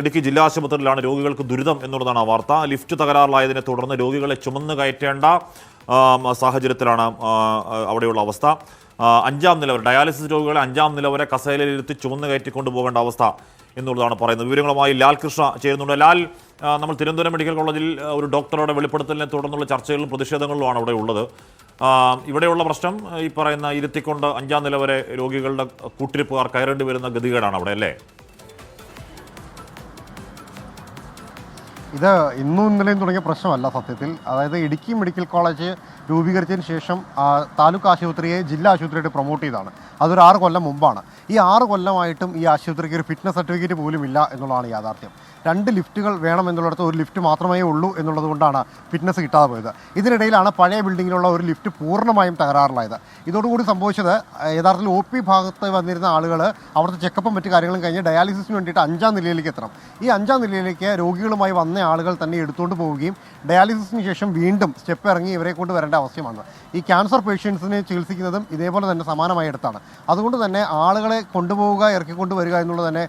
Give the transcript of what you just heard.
ഇടുക്കി ജില്ലാ ആശുപത്രിയിലാണ് രോഗികൾക്ക് ദുരിതം എന്നുള്ളതാണ് വാർത്ത. ലിഫ്റ്റ് തകരാറിലായതിനെ തുടർന്ന് രോഗികളെ ചുമന്ന് കയറ്റേണ്ട സാഹചര്യത്തിലാണ് അവിടെയുള്ള അവസ്ഥ. 5ാം നില വരെ ഡയാലിസിസ് രോഗികളെ 5ാം നില വരെ കസേരയിലിരുത്തി ചുമന്ന് കയറ്റിക്കൊണ്ടു പോകേണ്ട അവസ്ഥ എന്നുള്ളതാണ് പറയുന്നത്. വിവരങ്ങളുമായി ലാൽ കൃഷ്ണ ചേരുന്നുണ്ട്. ലാൽ, നമ്മൾ തിരുവനന്തപുരം മെഡിക്കൽ കോളേജിൽ ഒരു ഡോക്ടറുടെ വെളിപ്പെടുത്തലിനെ തുടർന്നുള്ള ചർച്ചകളിലും പ്രതിഷേധങ്ങളിലുമാണ് അവിടെ ഉള്ളത്. ഇവിടെയുള്ള പ്രശ്നം ഈ പറയുന്ന ഇരുത്തിക്കൊണ്ട് 5ാം നില വരെ രോഗികളുടെ കൂട്ടിരിപ്പുകാർ കയറേണ്ടി വരുന്ന ഗതികേടാണ് അവിടെ, അല്ലേ? ഇത് ഇന്നും ഇന്നലെയും തുടങ്ങിയ പ്രശ്നമല്ല സത്യത്തിൽ. അതായത് ഇടുക്കി മെഡിക്കൽ കോളേജ് രൂപീകരിച്ചതിന് ശേഷം താലൂക്ക് ആശുപത്രിയെ ജില്ലാ ആശുപത്രിയായിട്ട് പ്രൊമോട്ട് ചെയ്തതാണ്. അതൊരു 6 കൊല്ലം മുമ്പാണ്. ഈ 6 കൊല്ലമായിട്ടും ഈ ആശുപത്രിക്ക് ഒരു ഫിറ്റ്നസ് സർട്ടിഫിക്കറ്റ് പോലും ഇല്ല എന്നുള്ളതാണ് യാഥാർത്ഥ്യം. 2 ലിഫ്റ്റുകൾ വേണം എന്നുള്ളിടത്ത് ഒരു ലിഫ്റ്റ് മാത്രമേ ഉള്ളൂ എന്നുള്ളത് കൊണ്ടാണ് ഫിറ്റ്നസ് കിട്ടാതെ പോയത്. ഇതിനിടയിലാണ് പഴയ ബിൽഡിങ്ങിലുള്ള ഒരു ലിഫ്റ്റ് പൂർണ്ണമായും തകരാറിലായത്. ഇതോടുകൂടി സംഭവിച്ചത് യഥാർത്ഥത്തിൽ OP ഭാഗത്ത് വന്നിരുന്ന ആളുകൾ അവിടുത്തെ ചെക്കപ്പും മറ്റു കാര്യങ്ങളും കഴിഞ്ഞ് ഡയാലിസിസിന് വേണ്ടിയിട്ട് 5ാം നിലയിലേക്ക് എത്തണം. ഈ 5ാം നിലയിലേക്ക് രോഗികളുമായി വന്ന ആളുകൾ തന്നെ എടുത്തുകൊണ്ട് പോവുകയും ഡയാലിസിസിന് ശേഷം വീണ്ടും സ്റ്റെപ്പ് ഇറങ്ങി ഇവരെ കൊണ്ട് വരേണ്ട അവസ്ഥയാണ്. ഈ ക്യാൻസർ പേഷ്യൻസിനെ ചികിത്സിക്കുന്നതും ഇതേപോലെ തന്നെ സമാനമായ ഇടത്താണ്. അതുകൊണ്ട് തന്നെ ആളുകളെ കൊണ്ടുപോവുക, ഇറക്കിക്കൊണ്ടുവരിക എന്നുള്ളത് തന്നെ